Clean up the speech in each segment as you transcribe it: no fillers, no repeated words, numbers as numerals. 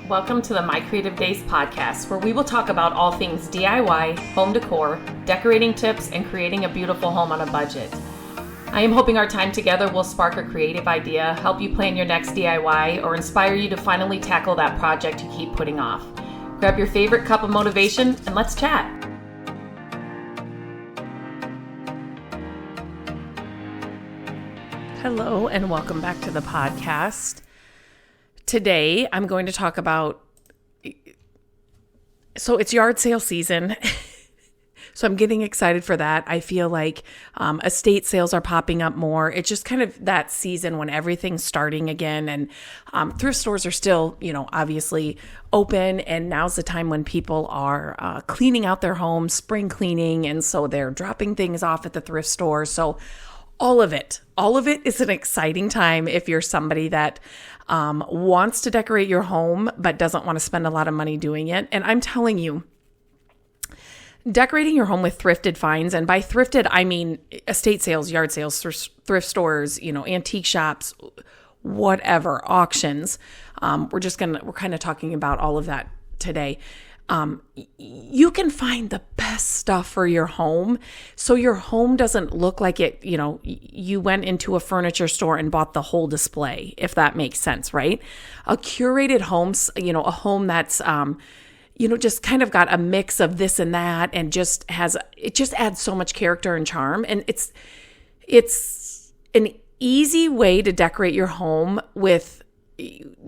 Welcome to the My Creative Days podcast, where we will talk about all things DIY, home decor, decorating tips, and creating a beautiful home on a budget. I am hoping our time together will spark a creative idea, help you plan your next DIY, or inspire you to finally tackle that project you keep putting off. Grab your favorite cup of motivation and let's chat. Hello and welcome back to the podcast. Today, I'm going to talk about, so it's yard sale season, so I'm getting excited for that. I feel like estate sales are popping up more. It's just kind of that season when everything's starting again, and thrift stores are still, obviously open, and now's the time when people are cleaning out their homes, spring cleaning, and so they're dropping things off at the thrift store. So all of it is an exciting time if you're somebody that wants to decorate your home but doesn't want to spend a lot of money doing it. And I'm telling you, decorating your home with thrifted finds, and by thrifted, I mean estate sales, yard sales, thrift stores, antique shops, whatever, auctions. We're kind of talking about all of that today. You can find the best stuff for your home, so your home doesn't look like it, you went into a furniture store and bought the whole display, if that makes sense, right? A curated home, a home that's, just kind of got a mix of this and that, and it just adds so much character and charm. And it's an easy way to decorate your home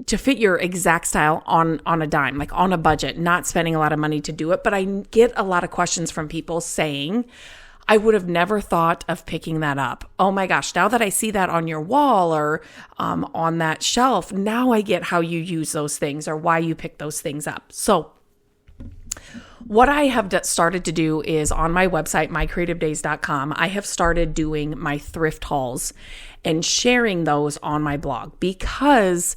to fit your exact style on a dime, like on a budget, not spending a lot of money to do it. But I get a lot of questions from people saying, I would have never thought of picking that up. Oh my gosh, now that I see that on your wall or on that shelf, now I get how you use those things or why you pick those things up. So what I have started to do is on my website, mycreativedays.com, I have started doing my thrift hauls and sharing those on my blog because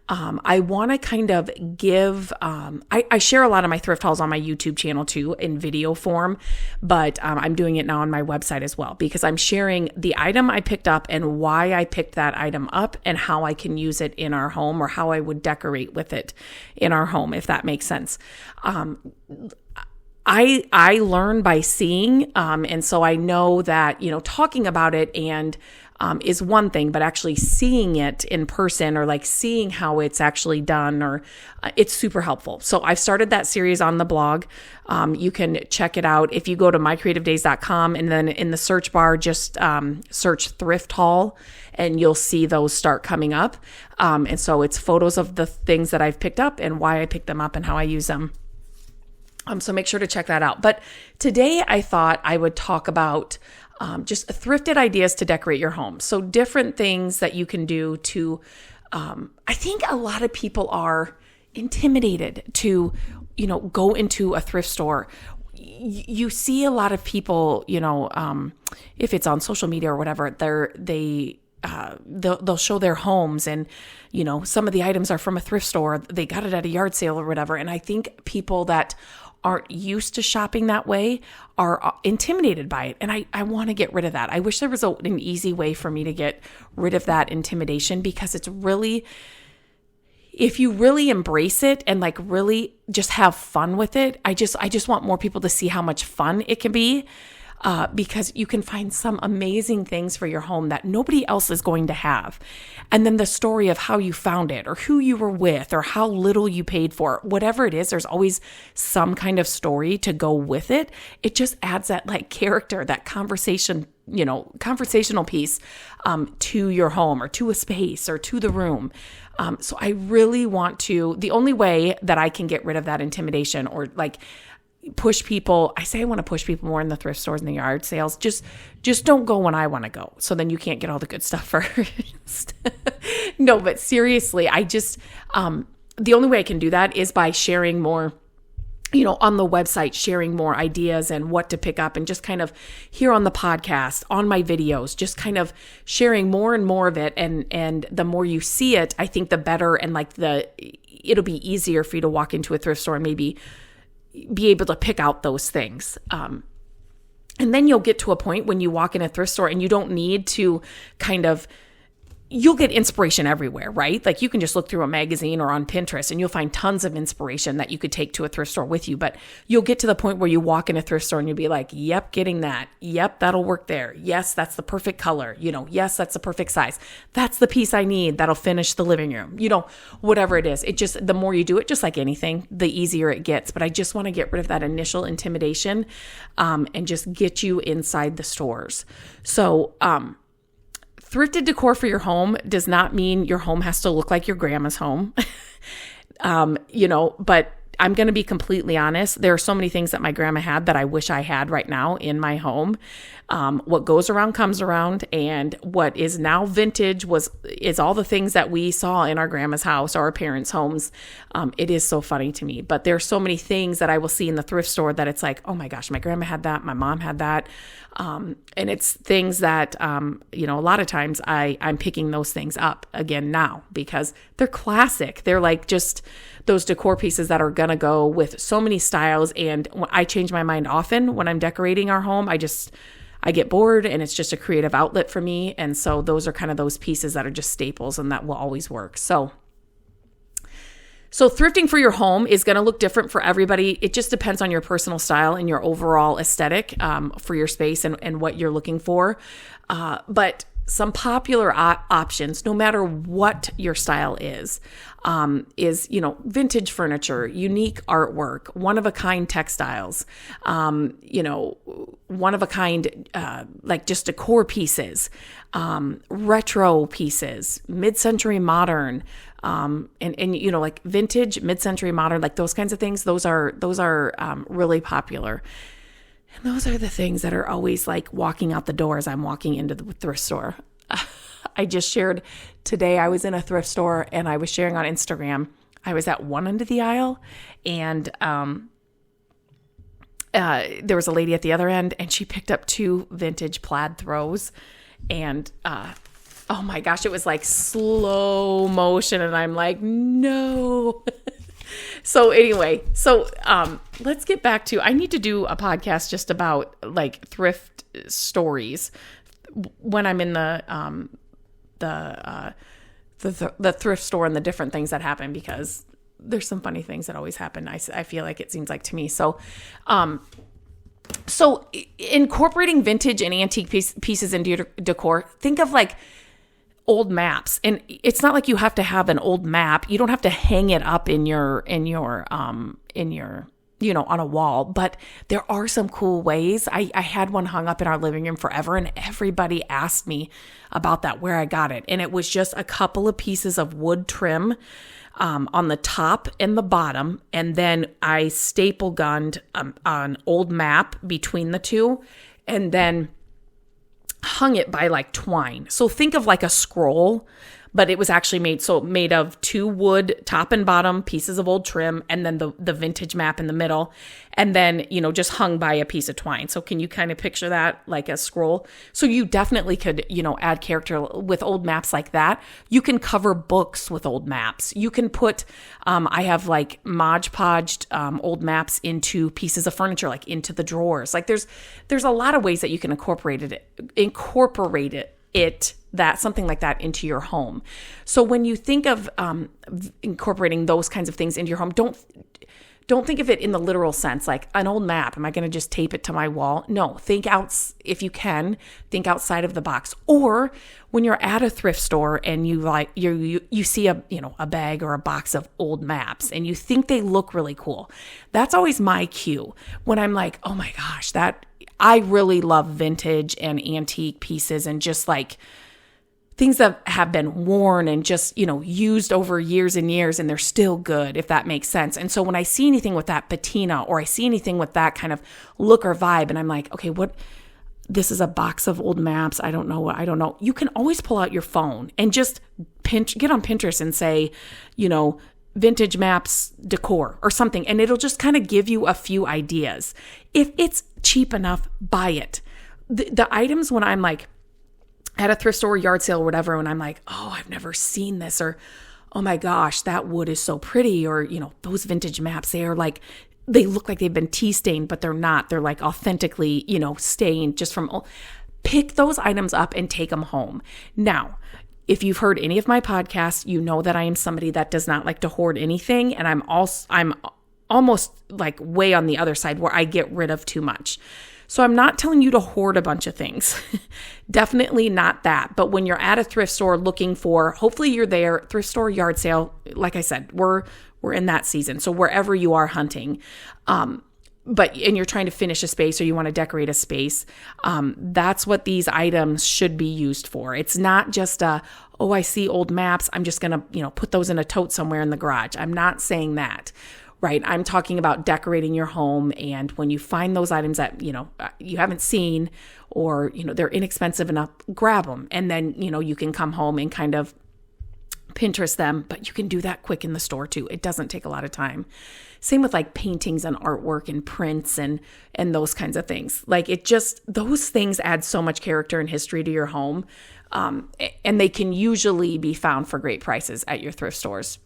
I want to kind of give, I share a lot of my thrift hauls on my YouTube channel too in video form, but I'm doing it now on my website as well because I'm sharing the item I picked up and why I picked that item up and how I can use it in our home or how I would decorate with it in our home, if that makes sense. I learn by seeing, and so I know that, talking about it and is one thing, but actually seeing it in person or like seeing how it's actually done or it's super helpful. So I've started that series on the blog. You can check it out if you go to mycreativedays.com and then in the search bar, just search thrift haul and you'll see those start coming up. And so it's photos of the things that I've picked up and why I picked them up and how I use them. So make sure to check that out. But today I thought I would talk about just thrifted ideas to decorate your home. So different things that you can do to, I think a lot of people are intimidated to, go into a thrift store. You see a lot of people, if it's on social media or whatever, they'll show their homes and, some of the items are from a thrift store. They got it at a yard sale or whatever. And I think people that aren't used to shopping that way are intimidated by it. And I want to get rid of that. I wish there was an easy way for me to get rid of that intimidation because it's really, if you really embrace it and like really just have fun with it, I just want more people to see how much fun it can be. Because you can find some amazing things for your home that nobody else is going to have. And then the story of how you found it or who you were with or how little you paid for it, whatever it is, there's always some kind of story to go with it. It just adds that like character, that conversational piece to your home or to a space or to the room. So I really want to, the only way that I can get rid of that intimidation or like push people, I want to push people more in the thrift stores and the yard sales. Just don't go when I want to go. So then you can't get all the good stuff first. No, but seriously, the only way I can do that is by sharing more, on the website, sharing more ideas and what to pick up and just kind of here on the podcast, on my videos, just kind of sharing more and more of it. And the more you see it, I think the better and like it'll be easier for you to walk into a thrift store and maybe be able to pick out those things. And then you'll get to a point when you walk in a thrift store and you don't need to kind of you'll get inspiration everywhere, right? Like you can just look through a magazine or on Pinterest and you'll find tons of inspiration that you could take to a thrift store with you. But you'll get to the point where you walk in a thrift store and you'll be like, yep, getting that. Yep, that'll work there. Yes, that's the perfect color. Yes, that's the perfect size. That's the piece I need. That'll finish the living room. Whatever it is. It just, the more you do it, just like anything, the easier it gets. But I just want to get rid of that initial intimidation and just get you inside the stores. So, thrifted decor for your home does not mean your home has to look like your grandma's home, but I'm going to be completely honest. There are so many things that my grandma had that I wish I had right now in my home. What goes around comes around, and what is now vintage is all the things that we saw in our grandma's house or our parents' homes. It is so funny to me, but there are so many things that I will see in the thrift store that it's like, oh my gosh, my grandma had that, my mom had that. And it's things that, a lot of times I'm picking those things up again now because they're classic. They're like just those decor pieces that are going to go with so many styles. And I change my mind often when I'm decorating our home. I get bored and it's just a creative outlet for me. And so those are kind of those pieces that are just staples and that will always work. So thrifting for your home is going to look different for everybody. It just depends on your personal style and your overall aesthetic for your space and what you're looking for. But some popular options, no matter what your style is vintage furniture, unique artwork, one-of-a-kind textiles, one-of-a-kind like just decor pieces, retro pieces, mid-century modern, and like vintage, mid-century modern, like those kinds of things. Those are really popular. And those are the things that are always like walking out the door as I'm walking into the thrift store. I just shared today, I was in a thrift store and I was sharing on Instagram. I was at one end of the aisle and there was a lady at the other end and she picked up 2 vintage plaid throws. And oh my gosh, it was like slow motion. And I'm like, no. So anyway, let's get back to, I need to do a podcast just about like thrift stories when I'm in the thrift store and the different things that happen, because there's some funny things that always happen. I feel like it seems like to me. So incorporating vintage and antique pieces into your decor, think of like old maps. And it's not like you have to have an old map. You don't have to hang it up in your on a wall, but there are some cool ways. I had one hung up in our living room forever and everybody asked me about that, where I got it. And it was just a couple of pieces of wood trim on the top and the bottom. And then I staple gunned an old map between the two and then hung it by like twine. So think of like a scroll, but it was actually made of 2 wood top and bottom pieces of old trim and then the vintage map in the middle, and then just hung by a piece of twine. So can you kind of picture that like a scroll? So you definitely could add character with old maps like that. You can cover books with old maps. You can put I have like Mod Podged old maps into pieces of furniture, like into the drawers. Like there's a lot of ways that you can incorporate it that something like that into your home. So when you think of incorporating those kinds of things into your home, don't think of it in the literal sense, like an old map. Am I going to just tape it to my wall? No, if you can, think outside of the box. Or when you're at a thrift store and you see a bag or a box of old maps and you think they look really cool. That's always my cue when I'm like, oh my gosh, I really love vintage and antique pieces and just like things that have been worn and just, used over years and years and they're still good, if that makes sense. And so when I see anything with that patina or I see anything with that kind of look or vibe and I'm like, okay, this is a box of old maps. I don't know. You can always pull out your phone and just get on Pinterest and say, vintage maps decor or something. And it'll just kind of give you a few ideas. If it's cheap enough, buy it. The items when I'm like, at a thrift store, yard sale, or whatever, and I'm like, oh, I've never seen this, or oh my gosh, that wood is so pretty, or those vintage maps, they look like they've been tea stained, but they're not. They're like authentically, stained just from. Pick those items up and take them home. Now, If you've heard any of my podcasts, you know that I am somebody that does not like to hoard anything. And I'm almost like way on the other side where I get rid of too much. So I'm not telling you to hoard a bunch of things. Definitely not that. But when you're at a thrift store looking for, hopefully you're there, thrift store, yard sale, like I said, we're in that season. So wherever you are hunting, and you're trying to finish a space or you want to decorate a space, that's what these items should be used for. It's not just I see old maps, I'm just going to, put those in a tote somewhere in the garage. I'm not saying that, right? I'm talking about decorating your home. And when you find those items that, you haven't seen or, they're inexpensive enough, grab them. And then, you can come home and kind of Pinterest them, but you can do that quick in the store too. It doesn't take a lot of time. Same with like paintings and artwork and prints and those kinds of things. Like those things add so much character and history to your home. And they can usually be found for great prices at your thrift stores,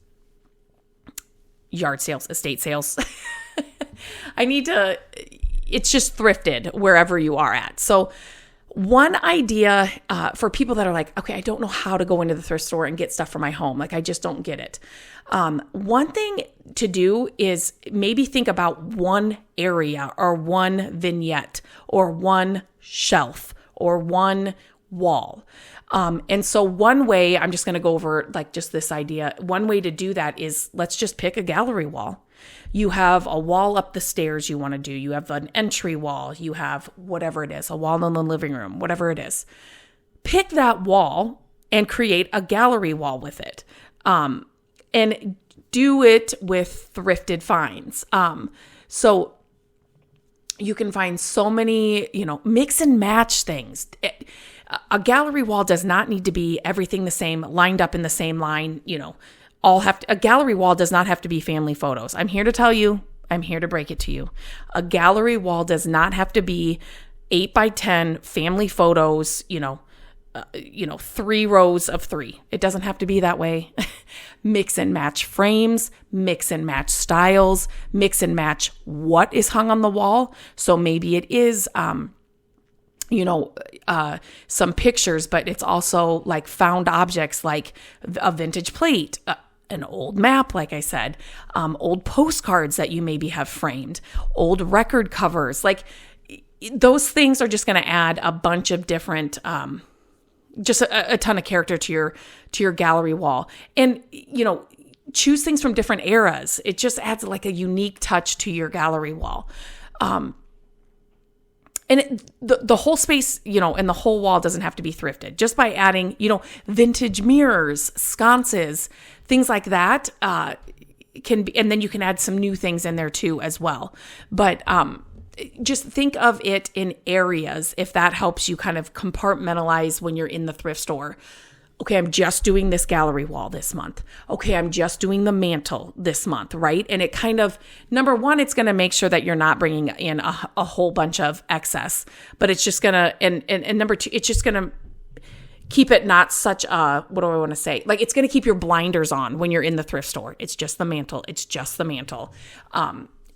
yard sales, estate sales. It's just thrifted wherever you are at. So one idea for people that are like, okay, I don't know how to go into the thrift store and get stuff for my home. Like, I just don't get it. One thing to do is maybe think about one area or one vignette or one shelf or one wall. And so one way, I'm just going to go over like just this idea. One way to do that is let's just pick a gallery wall. You have a wall up the stairs you want to do. You have an entry wall. You have whatever it is, a wall in the living room, whatever it is. Pick that wall and create a gallery wall with it. And do it with thrifted finds. So you can find so many, mix and match things. A gallery wall does not need to be everything the same, lined up in the same line, a gallery wall does not have to be family photos. I'm here to tell you, I'm here to break it to you. A gallery wall does not have to be 8x10 family photos, 3 rows of 3. It doesn't have to be that way. Mix and match frames, mix and match styles, mix and match what is hung on the wall. So maybe it is, some pictures, but it's also like found objects like a vintage plate, an old map, like I said, old postcards that you maybe have framed, old record covers. Like those things are just going to add a bunch of different, just a ton of character to your gallery wall. And, choose things from different eras. It just adds like a unique touch to your gallery wall. And the whole space, and the whole wall doesn't have to be thrifted. Just by adding, vintage mirrors, sconces, things like that, can be, and then you can add some new things in there too as well. But just think of it in areas if that helps you kind of compartmentalize when you're in the thrift store. Okay, I'm just doing this gallery wall this month. Okay, I'm just doing the mantle this month, right? And it kind of, number one, it's going to make sure that you're not bringing in a whole bunch of excess, but it's just going to, and number two, it's just going to keep it not such a, what do I want to say? Like, it's going to keep your blinders on when you're in the thrift store. It's just the mantle. It's just the mantle.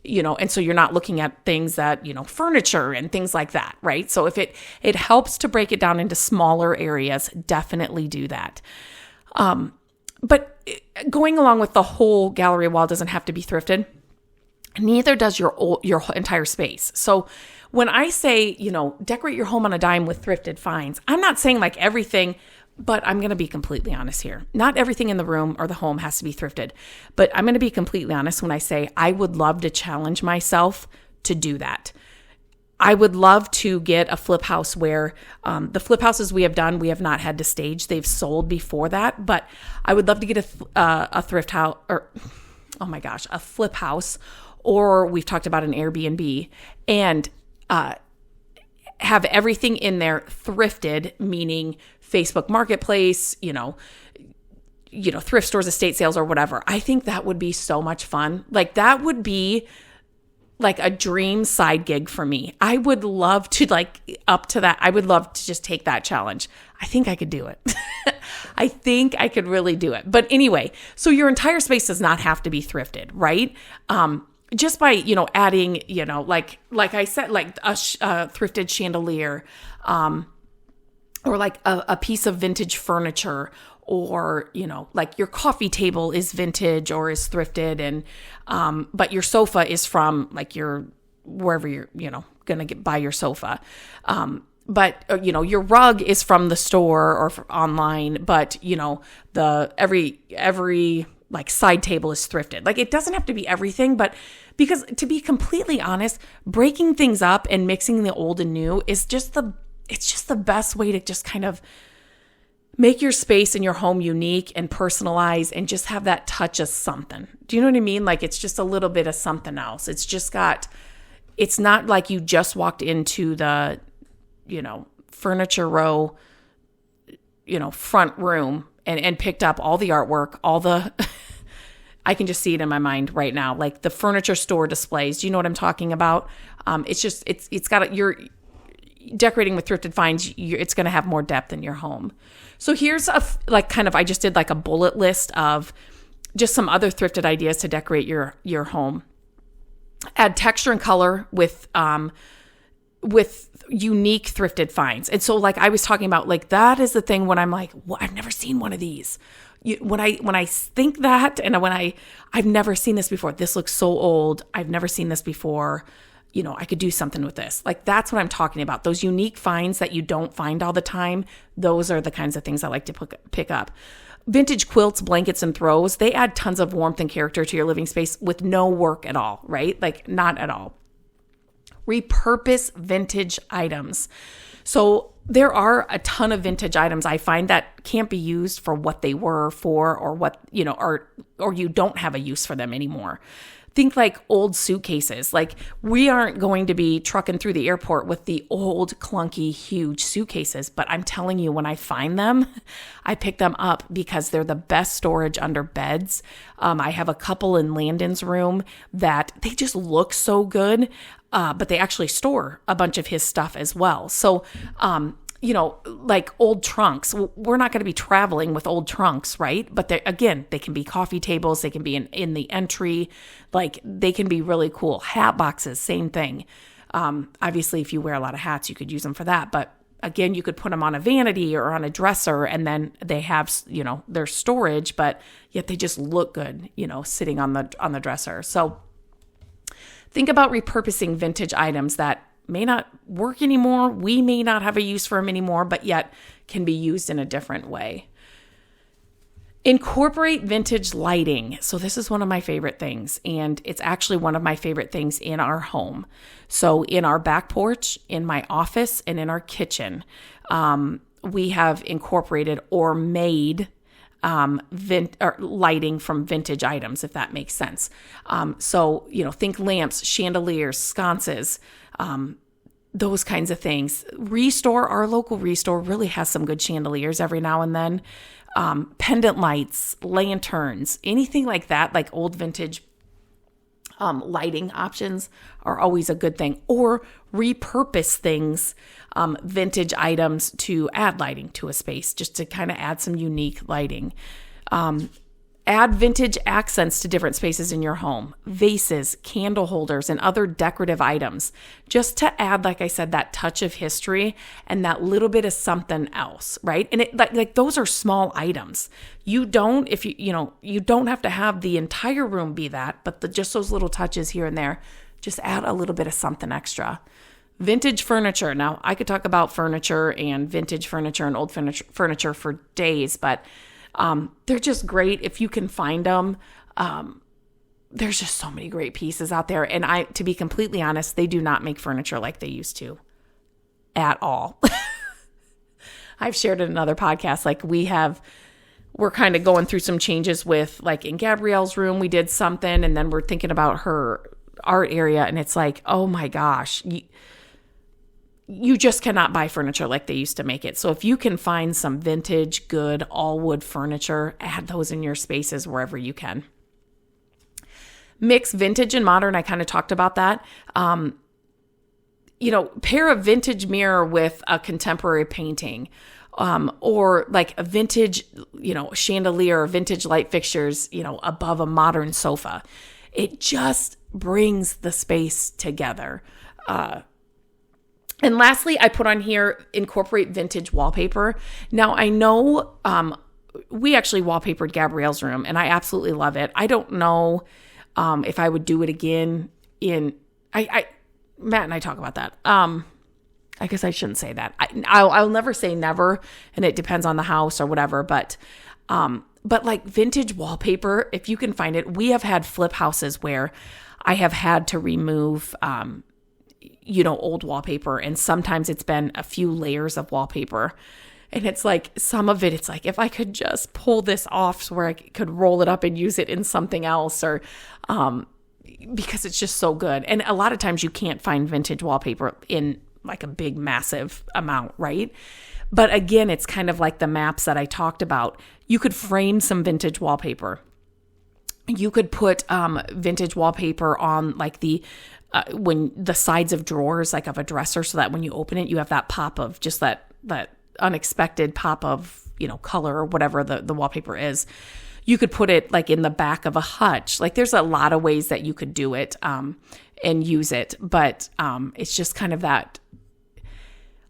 And so you're not looking at things that, furniture and things like that, right? So if it helps to break it down into smaller areas, definitely do that. But going along with the whole gallery wall doesn't have to be thrifted. Neither does your entire space. So when I say, decorate your home on a dime with thrifted finds, I'm not saying like everything, but I'm going to be completely honest here. Not everything in the room or the home has to be thrifted, but I'm going to be completely honest when I say I would love to challenge myself to do that. I would love to get a flip house where the flip houses we have done, we have not had to stage. They've sold before that, but I would love to get a thrift house a flip house, or we've talked about an Airbnb, and have everything in there thrifted, meaning Facebook Marketplace, thrift stores, estate sales, or whatever. I think that would be so much fun. Like, that would be like a dream side gig for me. I would love to up to that. I would love to just take that challenge. I think I could do it. I think I could really do it. But anyway, so your entire space does not have to be thrifted, right? Just by, adding, like I said, like a thrifted chandelier, or like a piece of vintage furniture, or, like your coffee table is vintage or is thrifted, and but your sofa is from like wherever you're, going to buy your sofa. But your rug is from the store or online, but every like side table is thrifted. Like, it doesn't have to be everything, but because, to be completely honest, breaking things up and mixing the old and new is just the best way to just kind of make your space in your home unique and personalized, and just have that touch of something. Do you know what I mean? Like, it's just a little bit of something else. It's not like you just walked into the, furniture row, front room and picked up all the artwork, I can just see it in my mind right now, like the furniture store displays. Do you know what I'm talking about? You're decorating with thrifted finds. It's going to have more depth in your home. So here's I just did like a bullet list of just some other thrifted ideas to decorate your home. Add texture and color with unique thrifted finds. And so, like I was talking about, like, that is the thing when I'm like, well, I've never seen one of these. When I think that, and when I've never seen this before. This looks so old. I've never seen this before. I could do something with this. Like, that's what I'm talking about. Those unique finds that you don't find all the time. Those are the kinds of things I like to pick up. Vintage quilts, blankets, and throws, they add tons of warmth and character to your living space with no work at all, right? Like, not at all. Repurpose vintage items. So there are a ton of vintage items I find that can't be used for what they were for, or what, or you don't have a use for them anymore. Think like old suitcases. Like, we aren't going to be trucking through the airport with the old, clunky, huge suitcases. But I'm telling you, when I find them, I pick them up because they're the best storage under beds. I have a couple in Landon's room that they just look so good, but they actually store a bunch of his stuff as well. So, like old trunks. We're not going to be traveling with old trunks, right? But they can be coffee tables. They can be in the entry. Like, they can be really cool. Hat boxes, same thing. Obviously, if you wear a lot of hats, you could use them for that. But again, you could put them on a vanity or on a dresser, and then they have, their storage, but yet they just look good, sitting on the dresser. So think about repurposing vintage items that may not work anymore. We may not have a use for them anymore, but yet can be used in a different way. Incorporate vintage lighting. So this is one of my favorite things, and it's actually one of my favorite things in our home. So in our back porch, in my office, and in our kitchen, we have incorporated or made lighting from vintage items, if that makes sense. So, think lamps, chandeliers, sconces, those kinds of things. Our local Restore really has some good chandeliers every now and then. Pendant lights, lanterns, anything like that, like old vintage lighting options are always a good thing. Or repurpose things, vintage items, to add lighting to a space, just to kind of add some unique lighting. Add vintage accents to different spaces in your home, vases, candle holders, and other decorative items, just to add, like I said, that touch of history and that little bit of something else, right? And it like those are small items. You don't have to have the entire room be that, but just those little touches here and there, just add a little bit of something extra. Vintage furniture. Now, I could talk about furniture and vintage furniture and old furniture for days, but they're just great if you can find them. There's just so many great pieces out there. And to be completely honest, they do not make furniture like they used to at all. I've shared it in another podcast. Like, we're kind of going through some changes with, like, in Gabrielle's room, we did something, and then we're thinking about her art area. And it's like, oh my gosh, you just cannot buy furniture like they used to make it. So if you can find some vintage, good, all wood furniture, add those in your spaces wherever you can. Mix vintage and modern. I kind of talked about that. Pair a vintage mirror with a contemporary painting, or like a vintage, chandelier or vintage light fixtures, above a modern sofa. It just brings the space together. And lastly, I put on here, incorporate vintage wallpaper. Now, I know we actually wallpapered Gabrielle's room, and I absolutely love it. I don't know if I would do it again Matt and I talk about that. I guess I shouldn't say that. I'll never say never, and it depends on the house or whatever, but like vintage wallpaper, if you can find it, we have had flip houses where I have had to remove old wallpaper, and sometimes it's been a few layers of wallpaper. And it's like, some of it, it's like, if I could just pull this off so where I could roll it up and use it in something else, or because it's just so good. And a lot of times you can't find vintage wallpaper in like a big, massive amount, right? But again, it's kind of like the maps that I talked about. You could frame some vintage wallpaper. You could put vintage wallpaper on like when the sides of drawers, like of a dresser, so that when you open it, you have that pop of just that unexpected pop of, color or whatever the wallpaper is. You could put it like in the back of a hutch. Like there's a lot of ways that you could do it and use it. But it's just kind of that,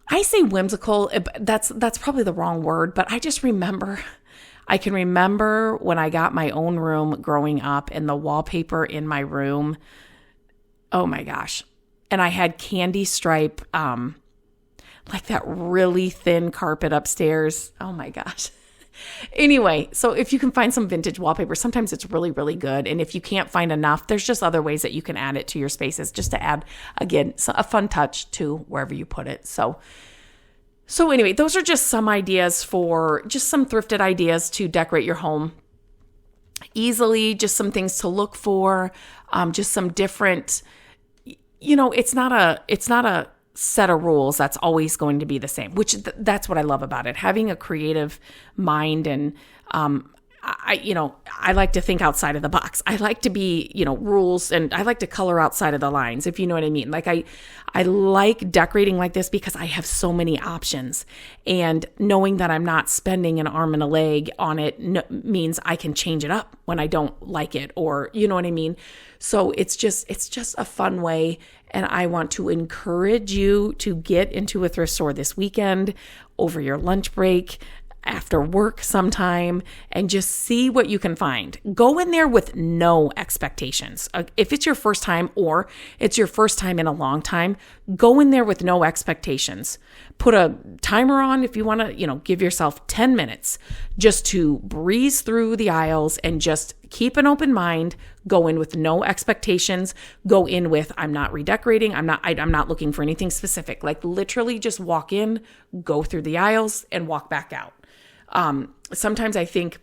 I say whimsical, that's probably the wrong word, but I can remember when I got my own room growing up, and the wallpaper in my room, oh my gosh. And I had candy stripe, like that really thin carpet upstairs. Oh my gosh. Anyway, so if you can find some vintage wallpaper, sometimes it's really, really good. And if you can't find enough, there's just other ways that you can add it to your spaces, just to add, again, a fun touch to wherever you put it. So anyway, those are just some ideas just some thrifted ideas to decorate your home easily, just some things to look for, just some different, it's not a set of rules that's always going to be the same, which that's what I love about it. Having a creative mind, and I like to think outside of the box. I like to be, rules, and I like to color outside of the lines, if you know what I mean. Like I like decorating like this because I have so many options, and knowing that I'm not spending an arm and a leg on it means I can change it up when I don't like it, or you know what I mean? So it's just a fun way. And I want to encourage you to get into a thrift store this weekend, over your lunch break, after work sometime, and just see what you can find. Go in there with no expectations. If it's your first time, or it's your first time in a long time, go in there with no expectations. Put a timer on if you want to, give yourself 10 minutes just to breeze through the aisles and just keep an open mind. Go in with no expectations. Go in with, I'm not redecorating. I'm not looking for anything specific. Like literally just walk in, go through the aisles, and walk back out. Sometimes I think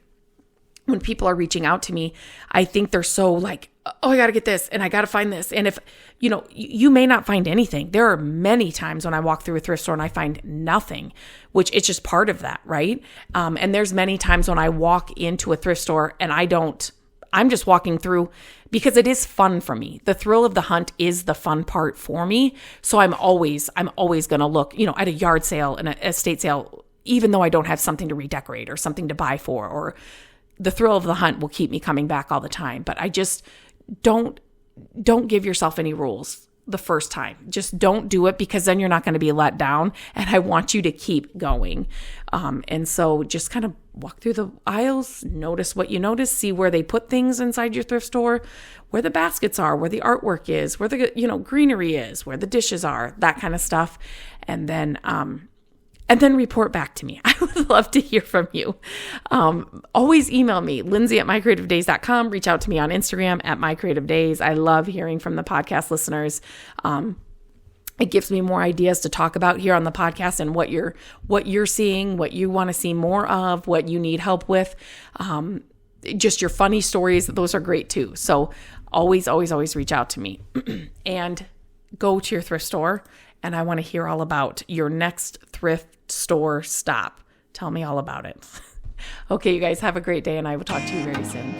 when people are reaching out to me, I think they're so like, oh, I got to get this and I got to find this. And if, you may not find anything. There are many times when I walk through a thrift store and I find nothing, which it's just part of that, right? And there's many times when I walk into a thrift store and I'm just walking through because it is fun for me. The thrill of the hunt is the fun part for me. So I'm always going to look, at a yard sale and a estate sale, even though I don't have something to redecorate or something to buy for, or the thrill of the hunt will keep me coming back all the time. But I just don't give yourself any rules the first time. Just don't do it, because then you're not going to be let down. And I want you to keep going. And so just kind of walk through the aisles, notice what you notice, see where they put things inside your thrift store, where the baskets are, where the artwork is, where the, greenery is, where the dishes are, that kind of stuff. And then report back to me. I would love to hear from you. Always email me, Lindsay@mycreativedays.com. Reach out to me on Instagram @mycreativedays. I love hearing from the podcast listeners. It gives me more ideas to talk about here on the podcast, and what you're seeing, what you want to see more of, what you need help with. Just your funny stories. Those are great too. So always, always, always reach out to me and go to your thrift store. And I want to hear all about your next thrift store stop. Tell me all about it. Okay, you guys have a great day, and I will talk to you very soon.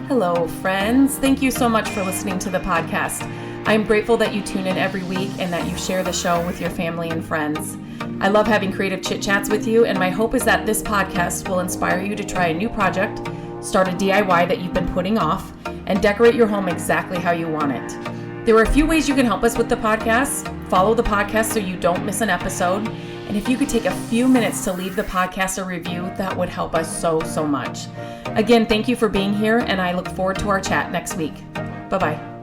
Hello, friends. Thank you so much for listening to the podcast. I'm grateful that you tune in every week and that you share the show with your family and friends. I love having creative chit chats with you, and my hope is that this podcast will inspire you to try a new project, start a DIY that you've been putting off, and decorate your home exactly how you want it. There are a few ways you can help us with the podcast. Follow the podcast so you don't miss an episode. And if you could take a few minutes to leave the podcast a review, that would help us so much. Again, thank you for being here, and I look forward to our chat next week. Bye-bye.